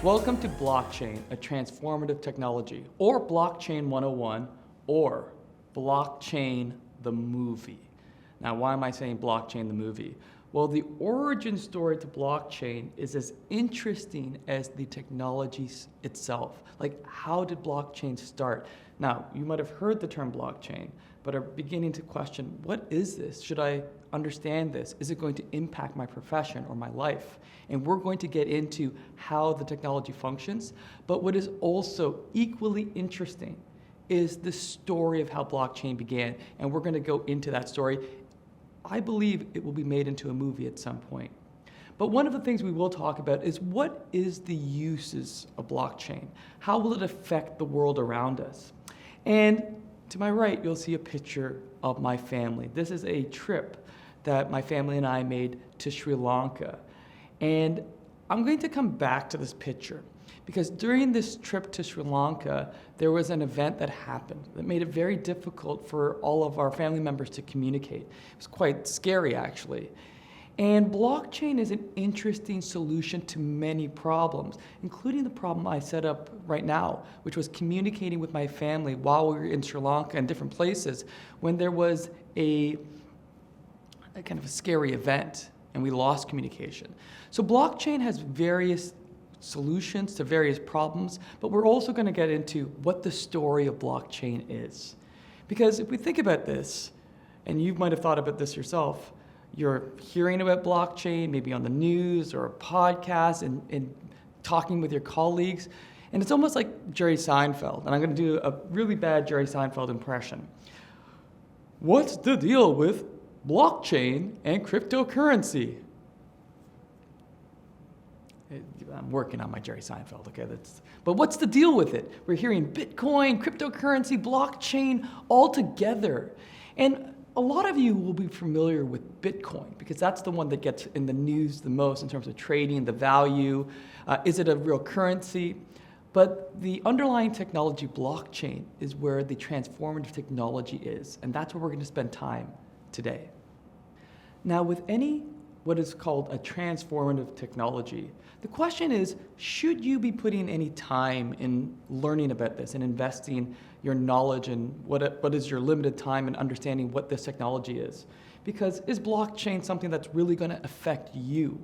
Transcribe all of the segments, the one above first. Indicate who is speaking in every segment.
Speaker 1: Welcome to Blockchain, a transformative technology, or Blockchain 101, or Blockchain the movie. Now, why am I saying Blockchain the movie? Well, the origin story to blockchain is as interesting as the technology itself. Like, how did blockchain start? Now, you might have heard the term blockchain, but are beginning to question, what is this? Should I understand this? Is it going to impact my profession or my life? And we're going to get into how the technology functions. But what is also equally interesting is the story of how blockchain began. And we're going to go into that story. I believe it will be made into a movie at some point. But one of the things we will talk about is what is the uses of blockchain? How will it affect the world around us? And to my right, you'll see a picture of my family. This is a trip that my family and I made to Sri Lanka. And I'm going to come back to this picture because during this trip to Sri Lanka, there was an event that happened that made it very difficult for all of our family members to communicate. It was quite scary, actually. And blockchain is an interesting solution to many problems, including the problem I set up right now, which was communicating with my family while we were in Sri Lanka and different places when there was a kind of a scary event and we lost communication. So blockchain has various solutions to various problems, but we're also going to get into what the story of blockchain is. Because if we think about this, and you might have thought about this yourself, you're hearing about blockchain, maybe on the news or a podcast and talking with your colleagues, and it's almost like Jerry Seinfeld, and I'm going to do a really bad Jerry Seinfeld impression. What's the deal with blockchain and cryptocurrency? I'm working on my Jerry Seinfeld, okay? But what's the deal with it? We're hearing Bitcoin, cryptocurrency, blockchain all together. And a lot of you will be familiar with Bitcoin because that's the one that gets in the news the most in terms of trading, the value. Is it a real currency? But the underlying technology, blockchain, is where the transformative technology is. And that's where we're going to spend time today. Now, with any what is called a transformative technology, the question is, should you be putting any time in learning about this and investing your knowledge and what is your limited time in understanding what this technology is? Because is blockchain something that's really going to affect you?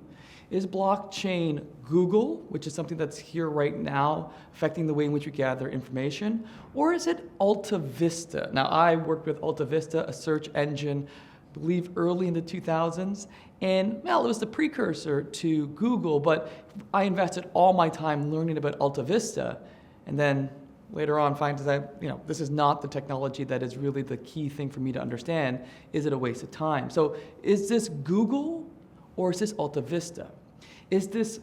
Speaker 1: Is blockchain Google, which is something that's here right now, affecting the way in which we gather information? Or is it Alta Vista? Now, I worked with Alta Vista, a search engine, I believe early in the 2000s, and well, it was the precursor to Google, but I invested all my time learning about Alta Vista, and then later on find that this is not the technology that is really the key thing for me to understand. Is it a waste of time? So is this Google or is this Alta Vista? Is this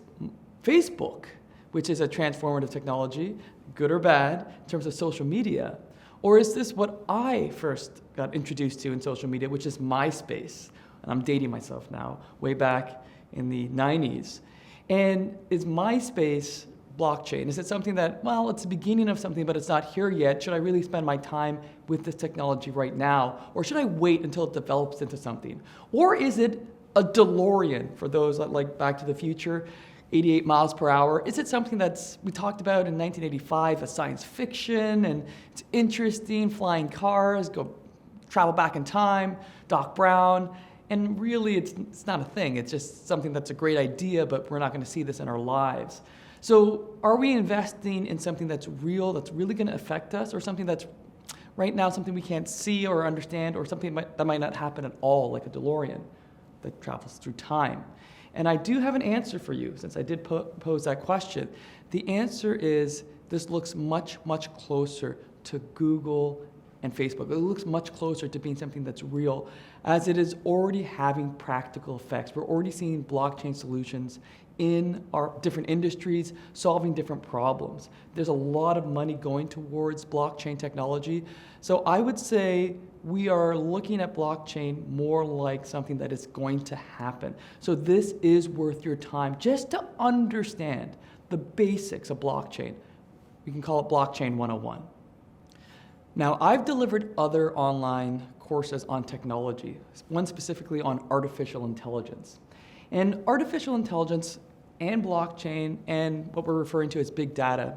Speaker 1: Facebook, which is a transformative technology, good or bad, in terms of social media? Or is this what I first got introduced to in social media, which is MySpace? And I'm dating myself now, way back in the 90s. And is MySpace blockchain? Is it something that, well, it's the beginning of something, but it's not here yet? Should I really spend my time with this technology right now? Or should I wait until it develops into something? Or is it a DeLorean, for those that like Back to the Future, 88 miles per hour? Is it something that's, we talked about in 1985, a science fiction, and it's interesting, flying cars, travel back in time, Doc Brown, and really it's not a thing. It's just something that's a great idea, but we're not going to see this in our lives. So are we investing in something that's real, that's really going to affect us, or something that's right now something we can't see or understand, or something that might not happen at all, like a DeLorean that travels through time? And I do have an answer for you, since I did pose that question. The answer is this looks much, much closer to Google and Facebook. It looks much closer to being something that's real, as it is already having practical effects. We're already seeing blockchain solutions in our different industries, solving different problems. There's a lot of money going towards blockchain technology. So I would say we are looking at blockchain more like something that is going to happen. So this is worth your time just to understand the basics of blockchain. We can call it Blockchain 101. Now, I've delivered other online courses on technology, one specifically on artificial intelligence. And artificial intelligence and blockchain and what we're referring to as big data,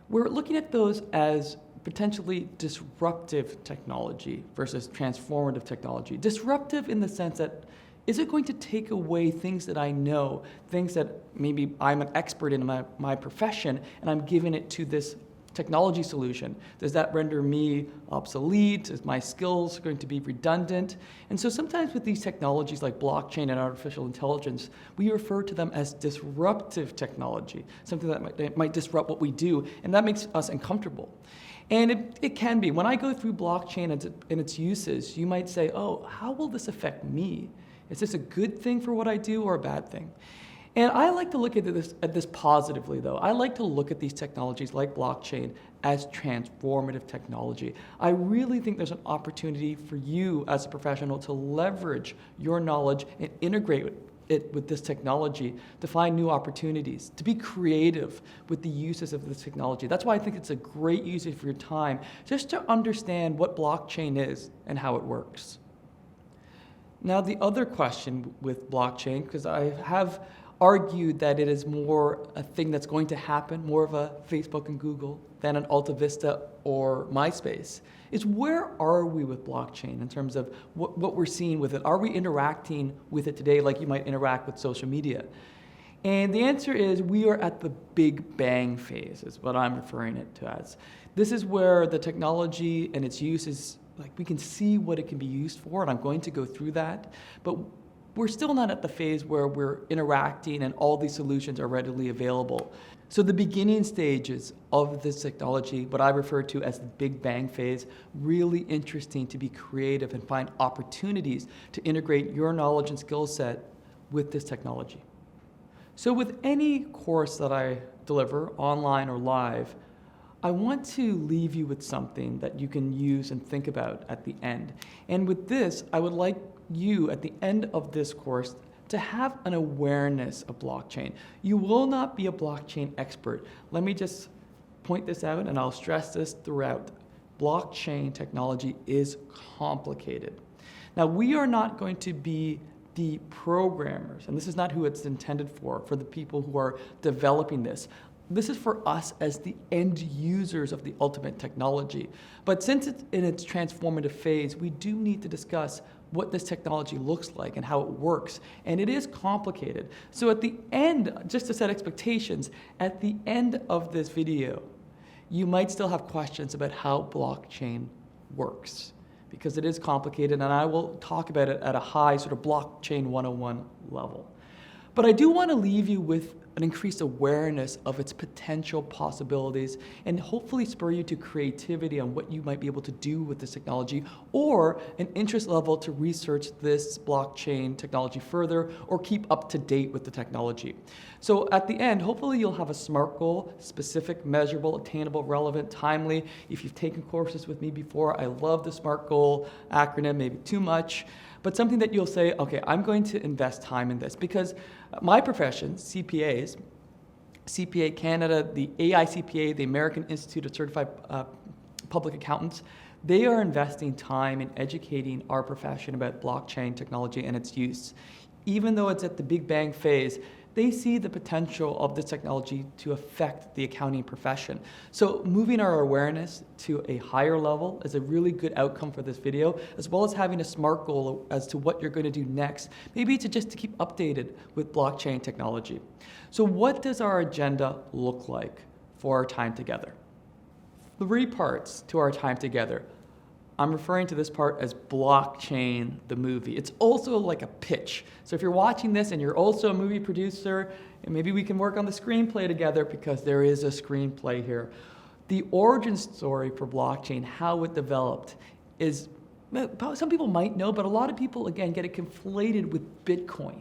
Speaker 1: we're looking at those as potentially disruptive technology versus transformative technology. Disruptive in the sense that, is it going to take away things that I know, things that maybe I'm an expert in my profession, and I'm giving it to this technology solution? Does that render me obsolete? Is my skills going to be redundant? And so sometimes with these technologies like blockchain and artificial intelligence, we refer to them as disruptive technology, something that might disrupt what we do, and that makes us uncomfortable. And it can be. When I go through blockchain and its uses, you might say, oh, how will this affect me? Is this a good thing for what I do or a bad thing? And I like to look at this positively, though. I like to look at these technologies like blockchain as transformative technology. I really think there's an opportunity for you as a professional to leverage your knowledge and integrate it with this technology to find new opportunities, to be creative with the uses of this technology. That's why I think it's a great use of your time, just to understand what blockchain is and how it works. Now, the other question with blockchain, because I have argued that it is more a thing that's going to happen, more of a Facebook and Google than an Alta Vista or MySpace, is where are we with blockchain in terms of what we're seeing with it? Are we interacting with it today like you might interact with social media? And the answer is we are at the big bang phase, is what I'm referring it to as. This is where the technology and its use is, like, we can see what it can be used for, and I'm going to go through that. But we're still not at the phase where we're interacting and all these solutions are readily available. So the beginning stages of this technology, what I refer to as the Big Bang phase, really interesting to be creative and find opportunities to integrate your knowledge and skill set with this technology. So with any course that I deliver, online or live, I want to leave you with something that you can use and think about at the end. And with this, I would like you, at the end of this course, to have an awareness of blockchain. You will not be a blockchain expert. Let me just point this out, and I'll stress this throughout. Blockchain technology is complicated. Now, we are not going to be the programmers, and this is not who it's intended for the people who are developing this. This is for us as the end users of the ultimate technology. But since it's in its transformative phase, we do need to discuss what this technology looks like and how it works. And it is complicated. So at the end, just to set expectations, at the end of this video, you might still have questions about how blockchain works, because it is complicated, and I will talk about it at a high sort of blockchain 101 level. But I do want to leave you with an increased awareness of its potential possibilities and hopefully spur you to creativity on what you might be able to do with this technology, or an interest level to research this blockchain technology further or keep up to date with the technology. So at the end, hopefully you'll have a SMART goal: specific, measurable, attainable, relevant, timely. If you've taken courses with me before, I love the SMART goal acronym, maybe too much, but something that you'll say, okay, I'm going to invest time in this, because my profession, CPAs, CPA Canada, the AICPA, the American Institute of Certified Public Accountants, they are investing time in educating our profession about blockchain technology and its use. Even though it's at the Big Bang phase, they see the potential of this technology to affect the accounting profession. So moving our awareness to a higher level is a really good outcome for this video, as well as having a SMART goal as to what you're going to do next, maybe just to keep updated with blockchain technology. So what does our agenda look like for our time together? 3 parts to our time together. I'm referring to this part as Blockchain, the movie. It's also like a pitch. So if you're watching this and you're also a movie producer, and maybe we can work on the screenplay together, because there is a screenplay here. The origin story for blockchain, how it developed, is, some people might know, but a lot of people, again, get it conflated with Bitcoin.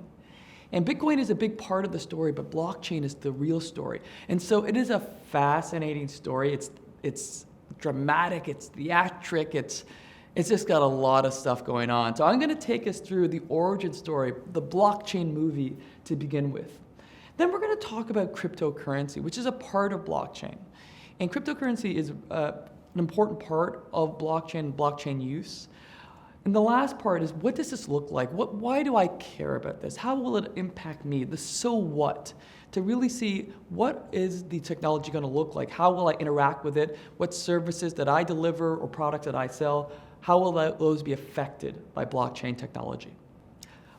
Speaker 1: And Bitcoin is a big part of the story, but blockchain is the real story. And so it is a fascinating story. It's dramatic, it's theatric, it's just got a lot of stuff going on. So I'm going to take us through the origin story, the blockchain movie, to begin with. Then we're going to talk about cryptocurrency, which is a part of blockchain. And cryptocurrency is an important part of blockchain use. And the last part is, what does this look like? Why do I care about this? How will it impact me? The so what? To really see what is the technology going to look like? How will I interact with it? What services that I deliver or products that I sell, how will those be affected by blockchain technology?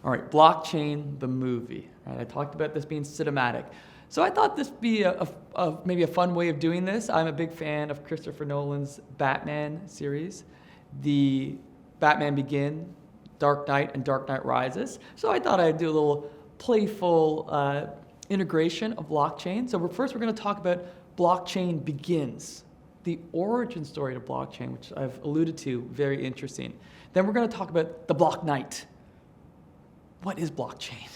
Speaker 1: All right, blockchain, the movie. Right, I talked about this being cinematic. So I thought this would be maybe a fun way of doing this. I'm a big fan of Christopher Nolan's Batman series. The Batman Begins, Dark Knight, and Dark Knight Rises. So I thought I'd do a little playful integration of blockchain. So first we're going to talk about Blockchain Begins, the origin story to blockchain, which I've alluded to, very interesting. Then we're going to talk about the Block Knight. What is blockchain?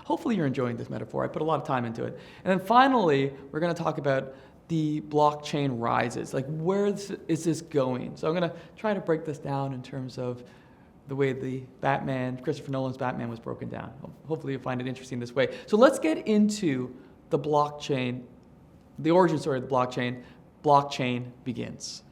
Speaker 1: Hopefully you're enjoying this metaphor. I put a lot of time into it. And then finally, we're going to talk about the blockchain rises. Like, where is this going? So I'm going to try to break this down in terms of the way the Christopher Nolan's Batman was broken down. Hopefully you'll find it interesting this way. So let's get into the blockchain, the origin story of the blockchain. Blockchain Begins.